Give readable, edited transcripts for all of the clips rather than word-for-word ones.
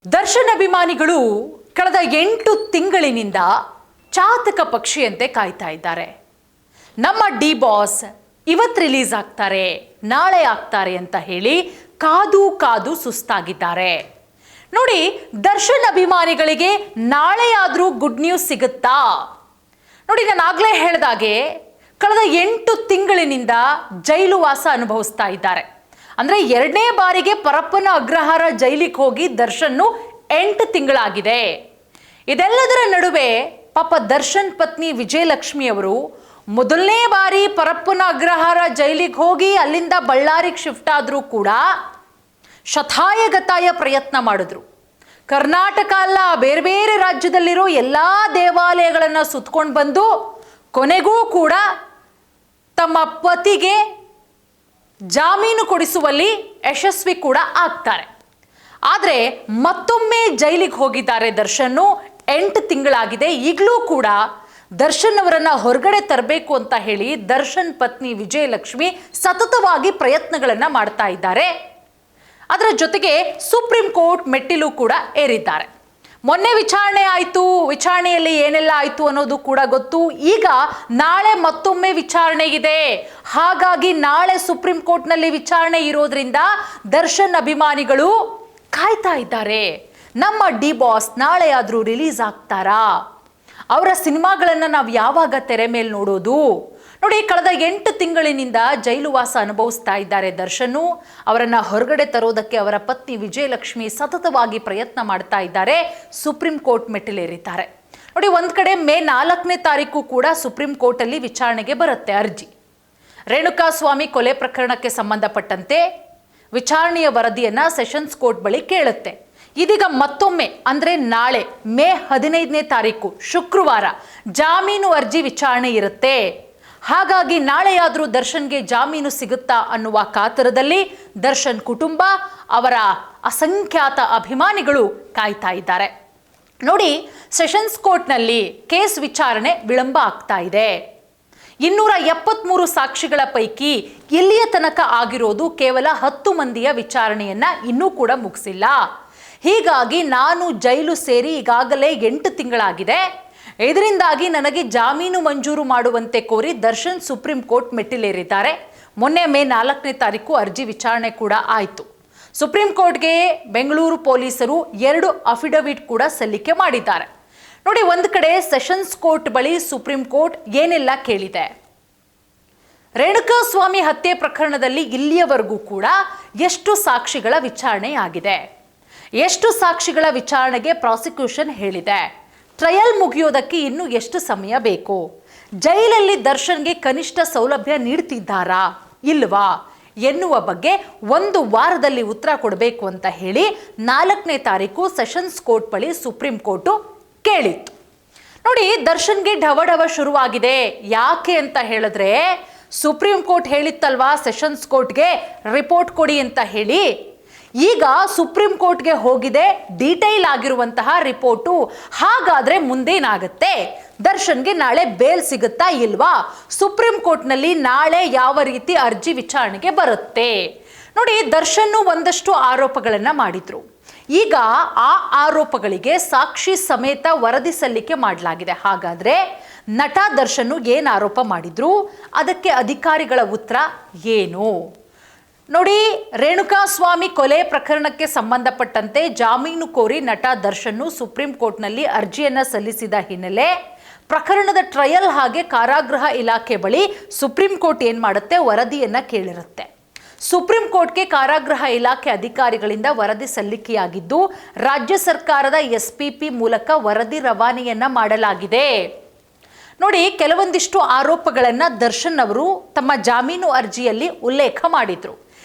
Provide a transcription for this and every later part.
ದರ್ಶನ್ ಅಭಿಮಾನಿಗಳು ಕಳೆದ 8 ತಿಂಗಳಿನಿಂದ ಚಾತಕ ಪಕ್ಷಿಯಂತೆ ಕಾಯ್ತಾ ಇದ್ದಾರೆ. ನಮ್ಮ ಡಿ ಬಾಸ್ ಇವತ್ತು ರಿಲೀಸ್ ಆಗ್ತಾರೆ, ನಾಳೆ ಆಗ್ತಾರೆ ಅಂತ ಹೇಳಿ ಕಾದು ಕಾದು ಸುಸ್ತಾಗಿದ್ದಾರೆ. ನೋಡಿ, ದರ್ಶನ್ ಅಭಿಮಾನಿಗಳಿಗೆ ನಾಳೆಯಾದರೂ ಗುಡ್ ನ್ಯೂಸ್ ಸಿಗುತ್ತಾ? ನೋಡಿ, ನಾನು ಆಗ್ಲೇ ಹೇಳಿದಾಗೆ ಕಳೆದ 8 ತಿಂಗಳಿನಿಂದ ಜೈಲು ವಾಸ ಅನುಭವಿಸ್ತಾ ಇದ್ದಾರೆ. ಅಂದ್ರೆ 2ನೇ ಬಾರಿಗೆ ಪರಪ್ಪನ ಅಗ್ರಹಾರ ಜೈಲಿಗೆ ಹೋಗಿ ದರ್ಶನ್ 8 ತಿಂಗಳಾಗಿದೆ. ಇದೆಲ್ಲದರ ನಡುವೆ ಪಾಪ ದರ್ಶನ್ ಪತ್ನಿ ವಿಜಯಲಕ್ಷ್ಮಿ ಅವರು ಮೊದಲನೇ ಬಾರಿ ಪರಪ್ಪನ ಅಗ್ರಹಾರ ಜೈಲಿಗೆ ಹೋಗಿ ಅಲ್ಲಿಂದ ಬಳ್ಳಾರಿಗೆ ಶಿಫ್ಟ್ ಆದರೂ ಕೂಡ ಶತಾಯಗತಾಯ ಪ್ರಯತ್ನ ಮಾಡಿದ್ರು. ಕರ್ನಾಟಕ ಅಲ್ಲ, ಬೇರೆ ಬೇರೆ ರಾಜ್ಯದಲ್ಲಿರೋ ಎಲ್ಲ ದೇವಾಲಯಗಳನ್ನು ಸುತ್ಕೊಂಡು ಬಂದು ಕೊನೆಗೂ ಕೂಡ ತಮ್ಮ ಪತಿಗೆ ಜಾಮೀನು ಕೊಡಿಸುವಲ್ಲಿ ಯಶಸ್ವಿ ಕೂಡ ಆಗ್ತಾರೆ. ಆದರೆ ಮತ್ತೊಮ್ಮೆ ಜೈಲಿಗೆ ಹೋಗಿದ್ದಾರೆ ದರ್ಶನ್. 8 ತಿಂಗಳಾಗಿದೆ. ಈಗಲೂ ಕೂಡ ದರ್ಶನ್ ಅವರನ್ನ ಹೊರಗಡೆ ತರಬೇಕು ಅಂತ ಹೇಳಿ ದರ್ಶನ್ ಪತ್ನಿ ವಿಜಯಲಕ್ಷ್ಮಿ ಸತತವಾಗಿ ಪ್ರಯತ್ನಗಳನ್ನ ಮಾಡ್ತಾ ಇದ್ದಾರೆ. ಅದರ ಜೊತೆಗೆ ಸುಪ್ರೀಂ ಕೋರ್ಟ್ ಮೆಟ್ಟಿಲು ಕೂಡ ಏರಿದ್ದಾರೆ. ಮೊನ್ನೆ ವಿಚಾರಣೆ ಆಯಿತು, ವಿಚಾರಣೆಯಲ್ಲಿ ಏನೆಲ್ಲ ಆಯಿತು ಅನ್ನೋದು ಕೂಡ ಗೊತ್ತು. ಈಗ ನಾಳೆ ಮತ್ತೊಮ್ಮೆ ವಿಚಾರಣೆ ಇದೆ. ಹಾಗಾಗಿ ನಾಳೆ ಸುಪ್ರೀಂ ಕೋರ್ಟ್ನಲ್ಲಿ ವಿಚಾರಣೆ ಇರೋದ್ರಿಂದ ದರ್ಶನ್ ಅಭಿಮಾನಿಗಳು ಕಾಯ್ತಾ ಇದ್ದಾರೆ. ನಮ್ಮ ಡಿ ಬಾಸ್ ನಾಳೆ ಆದರೂ ರಿಲೀಸ್ ಆಗ್ತಾರಾ? ಅವರ ಸಿನಿಮಾಗಳನ್ನು ನಾವು ಯಾವಾಗ ತೆರೆ ಮೇಲೆ ನೋಡೋದು? ನೋಡಿ, ಕಳೆದ 8 ತಿಂಗಳಿನಿಂದ ಜೈಲು ವಾಸ ಅನುಭವಿಸ್ತಾ ಇದ್ದಾರೆ ದರ್ಶನ್. ಅವರನ್ನ ಹೊರಗಡೆ ತರೋದಕ್ಕೆ ಅವರ ಪತ್ನಿ ವಿಜಯಲಕ್ಷ್ಮಿ ಸತತವಾಗಿ ಪ್ರಯತ್ನ ಮಾಡ್ತಾ ಇದ್ದಾರೆ. ಸುಪ್ರೀಂ ಕೋರ್ಟ್ ಮೆಟ್ಟಿಲೇರಿದ್ದಾರೆ. ನೋಡಿ, ಒಂದ್ ಕಡೆ ಮೇ 4ನೇ ತಾರೀಕು ಕೂಡ ಸುಪ್ರೀಂ ಕೋರ್ಟ್ ಅಲ್ಲಿ ವಿಚಾರಣೆಗೆ ಬರುತ್ತೆ ಅರ್ಜಿ. ರೇಣುಕಾಸ್ವಾಮಿ ಕೊಲೆ ಪ್ರಕರಣಕ್ಕೆ ಸಂಬಂಧಪಟ್ಟಂತೆ ವಿಚಾರಣೆಯ ವರದಿಯನ್ನ ಸೆಷನ್ಸ್ ಕೋರ್ಟ್ ಬಳಿ ಕೇಳುತ್ತೆ. ಇದೀಗ ಮತ್ತೊಮ್ಮೆ ಅಂದ್ರೆ ನಾಳೆ ಮೇ 15ನೇ ತಾರೀಕು ಶುಕ್ರವಾರ ಜಾಮೀನು ಅರ್ಜಿ ವಿಚಾರಣೆ ಇರುತ್ತೆ. ಹಾಗಾಗಿ ನಾಳೆಯಾದರೂ ದರ್ಶನ್ಗೆ ಜಾಮೀನು ಸಿಗುತ್ತಾ ಅನ್ನುವ ಕಾತರದಲ್ಲಿ ದರ್ಶನ್ ಕುಟುಂಬ, ಅವರ ಅಸಂಖ್ಯಾತ ಅಭಿಮಾನಿಗಳು ಕಾಯ್ತಾ ಇದ್ದಾರೆ. ನೋಡಿ, ಸೆಷನ್ಸ್ ಕೋರ್ಟ್ನಲ್ಲಿ ಕೇಸ್ ವಿಚಾರಣೆ ವಿಳಂಬ ಆಗ್ತಾ ಇದೆ. 273 ಸಾಕ್ಷಿಗಳ ಪೈಕಿ ಇಲ್ಲಿಯ ತನಕ ಆಗಿರೋದು ಕೇವಲ 10 ಮಂದಿಯ ವಿಚಾರಣೆಯನ್ನ ಇನ್ನೂ ಕೂಡ ಮುಗಿಸಿಲ್ಲ. ಹೀಗಾಗಿ ನಾನು ಜೈಲು ಸೇರಿ ಈಗಾಗಲೇ 8 ತಿಂಗಳಾಗಿದೆ. ಇದರಿಂದಾಗಿ ನನಗೆ ಜಾಮೀನು ಮಂಜೂರು ಮಾಡುವಂತೆ ಕೋರಿ ದರ್ಶನ್ ಸುಪ್ರೀಂ ಕೋರ್ಟ್ ಮೆಟ್ಟಿಲೇರಿದ್ದಾರೆ. ಮೊನ್ನೆ ಮೇ 4ನೇ ತಾರೀಕು ಅರ್ಜಿ ವಿಚಾರಣೆ ಕೂಡ ಆಯಿತು. ಸುಪ್ರೀಂ ಕೋರ್ಟ್ಗೆ ಬೆಂಗಳೂರು ಪೊಲೀಸರು 2 ಅಫಿಡವಿಟ್ ಕೂಡ ಸಲ್ಲಿಕೆ ಮಾಡಿದ್ದಾರೆ. ನೋಡಿ, ಒಂದು ಕಡೆ ಸೆಷನ್ಸ್ ಕೋರ್ಟ್ ಬಳಿ ಸುಪ್ರೀಂ ಕೋರ್ಟ್ ಏನೆಲ್ಲ ಕೇಳಿದೆ. ರೇಣುಕಾಸ್ವಾಮಿ ಹತ್ಯೆ ಪ್ರಕರಣದಲ್ಲಿ ಇಲ್ಲಿಯವರೆಗೂ ಕೂಡ ಎಷ್ಟು ಸಾಕ್ಷಿಗಳ ವಿಚಾರಣೆ ಆಗಿದೆ, ಎಷ್ಟು ಸಾಕ್ಷಿಗಳ ವಿಚಾರಣೆಗೆ ಪ್ರಾಸಿಕ್ಯೂಷನ್ ಹೇಳಿದೆ, ಟ್ರಯಲ್ ಮುಗಿಯೋದಕ್ಕೆ ಇನ್ನು ಎಷ್ಟು ಸಮಯ ಬೇಕು, ಜೈಲಲ್ಲಿ ದರ್ಶನ್ಗೆ ಕನಿಷ್ಠ ಸೌಲಭ್ಯ ನೀಡ್ತಿದ್ದಾರಾ ಇಲ್ವಾ ಎನ್ನುವ ಬಗ್ಗೆ 1 ವಾರದಲ್ಲಿ ಉತ್ತರ ಕೊಡಬೇಕು ಅಂತ ಹೇಳಿ 4ನೇ ತಾರೀಕು ಸೆಷನ್ಸ್ ಕೋರ್ಟ್ ಬಳಿ ಸುಪ್ರೀಂ ಕೋರ್ಟು ಕೇಳಿತ್ತು. ನೋಡಿ, ದರ್ಶನ್ಗೆ ಢವಢವ ಶುರುವಾಗಿದೆ. ಯಾಕೆ ಅಂತ ಹೇಳಿದ್ರೆ ಸುಪ್ರೀಂ ಕೋರ್ಟ್ ಹೇಳಿತ್ತಲ್ವಾ ಸೆಷನ್ಸ್ ಕೋರ್ಟ್ಗೆ ರಿಪೋರ್ಟ್ ಕೊಡಿ ಅಂತ ಹೇಳಿ. ಈಗ ಸುಪ್ರೀಂ ಕೋರ್ಟ್ಗೆ ಹೋಗಿದೆ ಡೀಟೈಲ್ ಆಗಿರುವಂತಹ ರಿಪೋರ್ಟು. ಹಾಗಾದ್ರೆ ಮುಂದೇನಾಗುತ್ತೆ? ದರ್ಶನ್ಗೆ ನಾಳೆ ಬೇಲ್ ಸಿಗುತ್ತಾ ಇಲ್ವಾ? ಸುಪ್ರೀಂ ಕೋರ್ಟ್ನಲ್ಲಿ ನಾಳೆ ಯಾವ ರೀತಿ ಅರ್ಜಿ ವಿಚಾರಣೆಗೆ ಬರುತ್ತೆ? ನೋಡಿ, ದರ್ಶನ್ ಒಂದಷ್ಟು ಆರೋಪಗಳನ್ನ ಮಾಡಿದ್ರು. ಈಗ ಆ ಆರೋಪಗಳಿಗೆ ಸಾಕ್ಷಿ ಸಮೇತ ವರದಿ ಸಲ್ಲಿಕೆ ಮಾಡಲಾಗಿದೆ. ಹಾಗಾದ್ರೆ ನಟ ದರ್ಶನ್ ಏನು ಆರೋಪ ಮಾಡಿದ್ರು, ಅದಕ್ಕೆ ಅಧಿಕಾರಿಗಳ ಉತ್ತರ ಏನು? ನೋಡಿ, ರೇಣುಕಾಸ್ವಾಮಿ ಕೊಲೆ ಪ್ರಕರಣಕ್ಕೆ ಸಂಬಂಧಪಟ್ಟಂತೆ ಜಾಮೀನು ಕೋರಿ ನಟ ದರ್ಶನ್ ಸುಪ್ರೀಂ ಕೋರ್ಟ್ನಲ್ಲಿ ಅರ್ಜಿಯನ್ನ ಸಲ್ಲಿಸಿದ ಹಿನ್ನೆಲೆ ಪ್ರಕರಣದ ಟ್ರಯಲ್ ಹಾಗೆ ಕಾರಾಗೃಹ ಇಲಾಖೆ ಬಳಿ ಸುಪ್ರೀಂ ಕೋರ್ಟ್ ಏನ್ ಮಾಡುತ್ತೆ, ವರದಿಯನ್ನ ಕೇಳಿರುತ್ತೆ. ಸುಪ್ರೀಂ ಕೋರ್ಟ್ಗೆ ಕಾರಾಗೃಹ ಇಲಾಖೆ ಅಧಿಕಾರಿಗಳಿಂದ ವರದಿ ಸಲ್ಲಿಕೆಯಾಗಿದ್ದು ರಾಜ್ಯ ಸರ್ಕಾರದ SPP ಮೂಲಕ ವರದಿ ರವಾನೆಯನ್ನ ಮಾಡಲಾಗಿದೆ. ನೋಡಿ, ಕೆಲವೊಂದಿಷ್ಟು ಆರೋಪಗಳನ್ನ ದರ್ಶನ್ ಅವರು ತಮ್ಮ ಜಾಮೀನು ಅರ್ಜಿಯಲ್ಲಿ ಉಲ್ಲೇಖ ಮಾಡಿದ್ರು.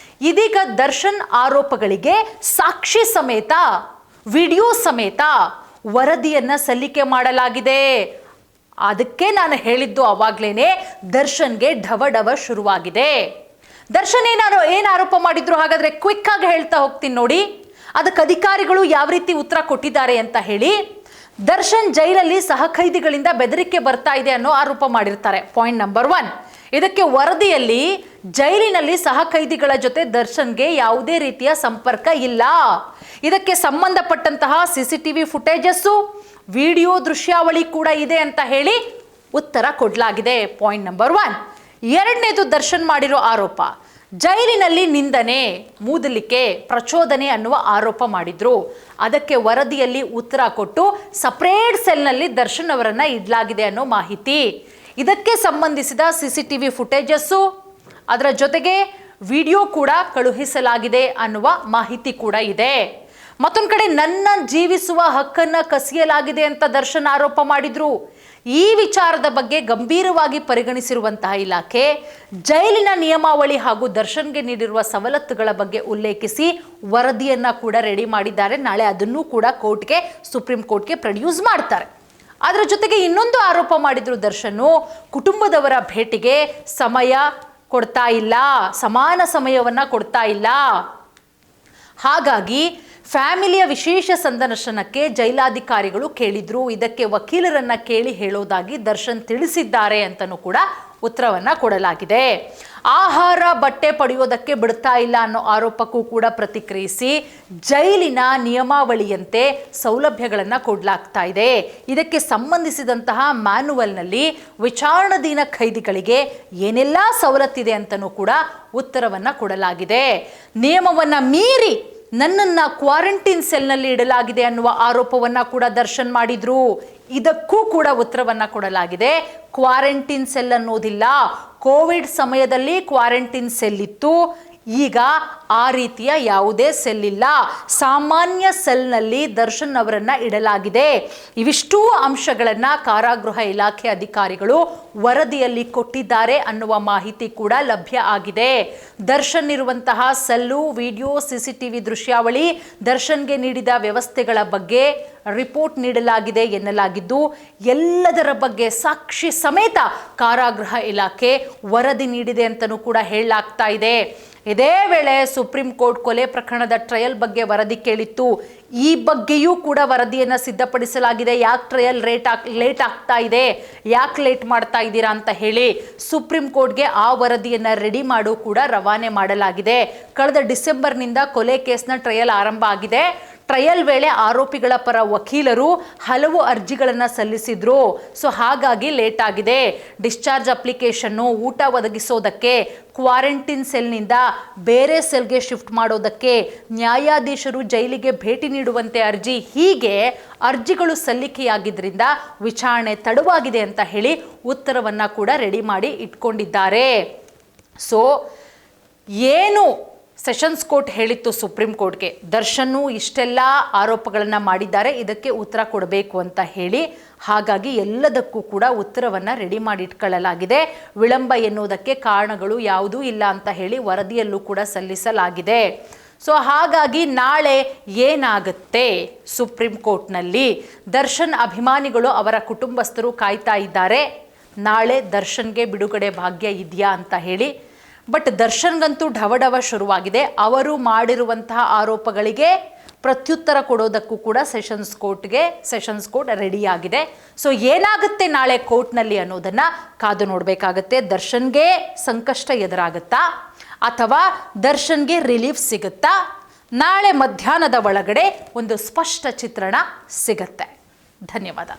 ಇದೀಗ ದರ್ಶನ್ ಆರೋಪಗಳಿಗೆ ಸಾಕ್ಷಿ ಸಮೇತ, ವಿಡಿಯೋ ಸಮೇತ ವರದಿಯನ್ನ ಸಲ್ಲಿಕೆ ಮಾಡಲಾಗಿದೆ. ಅದಕ್ಕೆ ನಾನು ಹೇಳಿದ್ದು ಅವಾಗ್ಲೇನೆ ದರ್ಶನ್ಗೆ ಢವಢವ ಶುರುವಾಗಿದೆ. ದರ್ಶನ್ ಏನು ಆರೋಪ ಮಾಡಿದ್ರು ಹಾಗಾದ್ರೆ ಕ್ವಿಕ್ ಆಗಿ ಹೇಳ್ತಾ ಹೋಗ್ತೀನಿ ನೋಡಿ. ಅದಕ್ಕೆ ಅಧಿಕಾರಿಗಳು ಯಾವ ರೀತಿ ಉತ್ತರ ಕೊಟ್ಟಿದ್ದಾರೆ ಅಂತ ಹೇಳಿ. ದರ್ಶನ್ ಜೈಲಲ್ಲಿ ಸಹಖೈದಿಗಳಿಂದ ಬೆದರಿಕೆ ಬರ್ತಾ ಇದೆ ಅನ್ನೋ ಆರೋಪ ಮಾಡಿರ್ತಾರೆ. Point number 1. ಇದಕ್ಕೆ ವರದಿಯಲ್ಲಿ ಜೈಲಿನಲ್ಲಿ ಸಹ ಕೈದಿಗಳ ಜೊತೆ ದರ್ಶನ್ಗೆ ಯಾವುದೇ ರೀತಿಯ ಸಂಪರ್ಕ ಇಲ್ಲ. ಇದಕ್ಕೆ ಸಂಬಂಧಪಟ್ಟಂತಹ CCTV ಫುಟೇಜಸ್ಸು, ವಿಡಿಯೋ ದೃಶ್ಯಾವಳಿ ಕೂಡ ಇದೆ ಅಂತ ಹೇಳಿ ಉತ್ತರ ಕೊಡಲಾಗಿದೆ. Point number 1. ಎರಡನೇದು ದರ್ಶನ್ ಮಾಡಿರೋ ಆರೋಪ, ಜೈಲಿನಲ್ಲಿ ನಿಂದನೆ, ಮೂದಲಿಕೆ, ಪ್ರಚೋದನೆ ಅನ್ನುವ ಆರೋಪ ಮಾಡಿದ್ರು. ಅದಕ್ಕೆ ವರದಿಯಲ್ಲಿ ಉತ್ತರ ಕೊಟ್ಟು ಸಪರೇಟ್ ಸೆಲ್ನಲ್ಲಿ ದರ್ಶನ್ ಅವರನ್ನ ಇಡಲಾಗಿದೆ ಅನ್ನೋ ಮಾಹಿತಿ. ಇದಕ್ಕೆ ಸಂಬಂಧಿಸಿದ CCTV ಫುಟೇಜಸ್ಸು, ಅದರ ಜೊತೆಗೆ ವಿಡಿಯೋ ಕೂಡ ಕಳುಹಿಸಲಾಗಿದೆ ಅನ್ನುವ ಮಾಹಿತಿ ಕೂಡ ಇದೆ. ಮತ್ತೊಂದು ಕಡೆ ನನ್ನ ಜೀವಿಸುವ ಹಕ್ಕನ್ನ ಕಸಿಯಲಾಗಿದೆ ಅಂತ ದರ್ಶನ್ ಆರೋಪ ಮಾಡಿದ್ರು. ಈ ವಿಚಾರದ ಬಗ್ಗೆ ಗಂಭೀರವಾಗಿ ಪರಿಗಣಿಸಿರುವಂತಹ ಇಲಾಖೆ ಜೈಲಿನ ನಿಯಮಾವಳಿ ಹಾಗೂ ದರ್ಶನ್ಗೆ ನೀಡಿರುವ ಸವಲತ್ತುಗಳ ಬಗ್ಗೆ ಉಲ್ಲೇಖಿಸಿ ವರದಿಯನ್ನ ಕೂಡ ರೆಡಿ ಮಾಡಿದ್ದಾರೆ. ನಾಳೆ ಅದನ್ನು ಕೂಡ ಸುಪ್ರೀಂ ಕೋರ್ಟ್ಗೆ ಪ್ರೊಡ್ಯೂಸ್ ಮಾಡ್ತಾರೆ. ಅದರ ಜೊತೆಗೆ ಇನ್ನೊಂದು ಆರೋಪ ಮಾಡಿದ್ರು ದರ್ಶನ್, ಕುಟುಂಬದವರ ಭೇಟಿಗೆ ಸಮಯ ಕೊಡ್ತಾ ಇಲ್ಲ, ಸಮಾನ ಸಮಯವನ್ನ ಕೊಡ್ತಾ ಇಲ್ಲ. ಹಾಗಾಗಿ ಫ್ಯಾಮಿಲಿಯ ವಿಶೇಷ ಸಂದರ್ಶನಕ್ಕೆ ಜೈಲಾಧಿಕಾರಿಗಳು ಕೇಳಿದ್ರು. ಇದಕ್ಕೆ ವಕೀಲರನ್ನ ಕೇಳಿ ಹೇಳೋದಾಗಿ ದರ್ಶನ್ ತಿಳಿಸಿದ್ದಾರೆ ಅಂತಲೂ ಕೂಡ ಉತ್ತರವನ್ನ ಕೊಡಲಾಗಿದೆ. ಆಹಾರ ಬಟ್ಟೆ ಪಡೆಯೋದಕ್ಕೆ ಬಿಡ್ತಾ ಇಲ್ಲ ಅನ್ನೋ ಆರೋಪಕ್ಕೂ ಕೂಡ ಪ್ರತಿಕ್ರಿಯಿಸಿ ಜೈಲಿನ ನಿಯಮಾವಳಿಯಂತೆ ಸೌಲಭ್ಯಗಳನ್ನು ಕೊಡಲಾಗ್ತಾ ಇದೆ. ಇದಕ್ಕೆ ಸಂಬಂಧಿಸಿದಂತಹ ಮ್ಯಾನುವಲ್ನಲ್ಲಿ ವಿಚಾರಣಾಧೀನ ಖೈದಿಗಳಿಗೆ ಏನೆಲ್ಲ ಸವಲತ್ತಿದೆ ಅಂತಲೂ ಕೂಡ ಉತ್ತರವನ್ನ ಕೊಡಲಾಗಿದೆ. ನಿಯಮವನ್ನ ಮೀರಿ ನನ್ನನ್ನು ಕ್ವಾರಂಟೈನ್ ಸೆಲ್ನಲ್ಲಿ ಇಡಲಾಗಿದೆ ಅನ್ನುವ ಆರೋಪವನ್ನ ಕೂಡ ದರ್ಶನ್ ಮಾಡಿದ್ರು. ಇದಕ್ಕೂ ಕೂಡ ಉತ್ತರವನ್ನ ಕೊಡಲಾಗಿದೆ. ಕ್ವಾರಂಟೈನ್ ಸೆಲ್ ಅನ್ನೋದಿಲ್ಲ, ಕೋವಿಡ್ ಸಮಯದಲ್ಲಿ ಕ್ವಾರಂಟೈನ್ ಸೆಲ್ ಇತ್ತು, ಈಗ ಆ ರೀತಿಯ ಯಾವುದೇ ಸೆಲ್ ಇಲ್ಲ, ಸಾಮಾನ್ಯ ಸೆಲ್ನಲ್ಲಿ ದರ್ಶನ್ ಅವರನ್ನ ಇಡಲಾಗಿದೆ. ಇವಿಷ್ಟೂ ಅಂಶಗಳನ್ನ ಕಾರಾಗೃಹ ಇಲಾಖೆ ಅಧಿಕಾರಿಗಳು ವರದಿಯಲ್ಲಿ ಕೊಟ್ಟಿದ್ದಾರೆ ಅನ್ನುವ ಮಾಹಿತಿ ಕೂಡ ಲಭ್ಯ ಆಗಿದೆ. ದರ್ಶನ್ ಇರುವಂತಹ ಸೆಲ್ಲು, ವಿಡಿಯೋ, CCTV ದೃಶ್ಯಾವಳಿ, ದರ್ಶನ್ಗೆ ನೀಡಿದ ವ್ಯವಸ್ಥೆಗಳ ಬಗ್ಗೆ ರಿಪೋರ್ಟ್ ನೀಡಲಾಗಿದೆ ಎನ್ನಲಾಗಿದ್ದು ಎಲ್ಲದರ ಬಗ್ಗೆ ಸಾಕ್ಷಿ ಸಮೇತ ಕಾರಾಗೃಹ ಇಲಾಖೆ ವರದಿ ನೀಡಿದೆ ಅಂತಲೂ ಕೂಡ ಹೇಳಲಾಗ್ತಾ ಇದೆ. ಇದೇ ವೇಳೆ ಸುಪ್ರೀಂ ಕೋರ್ಟ್ ಕೊಲೆ ಪ್ರಕರಣದ ಟ್ರಯಲ್ ಬಗ್ಗೆ ವರದಿ ಕೇಳಿತ್ತು. ಈ ಬಗ್ಗೆಯೂ ಕೂಡ ವರದಿಯನ್ನು ಸಿದ್ಧಪಡಿಸಲಾಗಿದೆ. ಯಾಕೆ ಟ್ರಯಲ್ ಲೇಟ್ ಆಗ್ತಾ ಇದೆ, ಯಾಕೆ ಲೇಟ್ ಮಾಡ್ತಾ ಇದ್ದೀರಾ ಅಂತ ಹೇಳಿ ಸುಪ್ರೀಂ ಕೋರ್ಟ್ಗೆ ಆ ವರದಿಯನ್ನು ರೆಡಿ ಮಾಡು ಕೂಡ ರವಾನೆ ಮಾಡಲಾಗಿದೆ. ಕಳೆದ ಡಿಸೆಂಬರ್ನಿಂದ ಕೊಲೆ ಕೇಸ್ನ ಟ್ರಯಲ್ ಆರಂಭ ಆಗಿದೆ. ಟ್ರಯಲ್ ವೇಳೆ ಆರೋಪಿಗಳ ಪರ ವಕೀಲರು ಹಲವು ಅರ್ಜಿಗಳನ್ನು ಸಲ್ಲಿಸಿದ್ರು. ಸೊ ಹಾಗಾಗಿ ಲೇಟ್ ಆಗಿದೆ. ಡಿಸ್ಚಾರ್ಜ್ ಅಪ್ಲಿಕೇಶನ್ನು, ಊಟ ಒದಗಿಸೋದಕ್ಕೆ, ಕ್ವಾರಂಟೈನ್ ಸೆಲ್ನಿಂದ ಬೇರೆ ಸೆಲ್ಗೆ ಶಿಫ್ಟ್ ಮಾಡೋದಕ್ಕೆ, ನ್ಯಾಯಾಧೀಶರು ಜೈಲಿಗೆ ಭೇಟಿ ನೀಡುವಂತೆ ಅರ್ಜಿ, ಹೀಗೆ ಅರ್ಜಿಗಳು ಸಲ್ಲಿಕೆಯಾಗಿದ್ದರಿಂದ ವಿಚಾರಣೆ ತಡವಾಗಿದೆ ಅಂತ ಹೇಳಿ ಉತ್ತರವನ್ನ ಕೂಡ ರೆಡಿ ಮಾಡಿ ಇಟ್ಕೊಂಡಿದ್ದಾರೆ. ಸೊ ಏನು ಸೆಷನ್ಸ್ ಕೋರ್ಟ್ ಹೇಳಿತ್ತು ಸುಪ್ರೀಂ ಕೋರ್ಟ್ಗೆ, ದರ್ಶನ್ ಇಷ್ಟೆಲ್ಲ ಆರೋಪಗಳನ್ನು ಮಾಡಿದ್ದಾರೆ, ಇದಕ್ಕೆ ಉತ್ತರ ಕೊಡಬೇಕು ಅಂತ ಹೇಳಿ. ಹಾಗಾಗಿ ಎಲ್ಲದಕ್ಕೂ ಕೂಡ ಉತ್ತರವನ್ನು ರೆಡಿ ಮಾಡಿ ಇಟ್ಕೊಳ್ಳಲಾಗಿದೆ. ವಿಳಂಬ ಎನ್ನುವುದಕ್ಕೆ ಕಾರಣಗಳು ಯಾವುದೂ ಇಲ್ಲ ಅಂತ ಹೇಳಿ ವರದಿಯಲ್ಲೂ ಕೂಡ ಸಲ್ಲಿಸಲಾಗಿದೆ. ಸೊ ಹಾಗಾಗಿ ನಾಳೆ ಏನಾಗುತ್ತೆ ಸುಪ್ರೀಂ ಕೋರ್ಟ್ನಲ್ಲಿ, ದರ್ಶನ್ ಅಭಿಮಾನಿಗಳು, ಅವರ ಕುಟುಂಬಸ್ಥರು ಕಾಯ್ತಾ ಇದ್ದಾರೆ ನಾಳೆ ದರ್ಶನ್ಗೆ ಬಿಡುಗಡೆ ಭಾಗ್ಯ ಇದೆಯಾ ಅಂತ ಹೇಳಿ. ಬಟ್ ದರ್ಶನ್ಗಂತೂ ಢವಢವ ಶುರುವಾಗಿದೆ. ಅವರು ಮಾಡಿರುವಂತಹ ಆರೋಪಗಳಿಗೆ ಪ್ರತ್ಯುತ್ತರ ಕೊಡೋದಕ್ಕೂ ಕೂಡ ಸೆಷನ್ಸ್ ಕೋರ್ಟ್ ರೆಡಿಯಾಗಿದೆ. ಸೊ ಏನಾಗುತ್ತೆ ನಾಳೆ ಕೋರ್ಟ್ನಲ್ಲಿ ಅನ್ನೋದನ್ನ ಕಾದು ನೋಡಬೇಕಾಗತ್ತೆ. ದರ್ಶನ್ಗೆ ಸಂಕಷ್ಟ ಎದುರಾಗುತ್ತಾ ಅಥವಾ ದರ್ಶನ್ಗೆ ರಿಲೀಫ್ ಸಿಗುತ್ತಾ? ನಾಳೆ ಮಧ್ಯಾಹ್ನದ ಒಳಗಡೆ ಒಂದು ಸ್ಪಷ್ಟ ಚಿತ್ರಣ ಸಿಗತ್ತೆ. ಧನ್ಯವಾದ.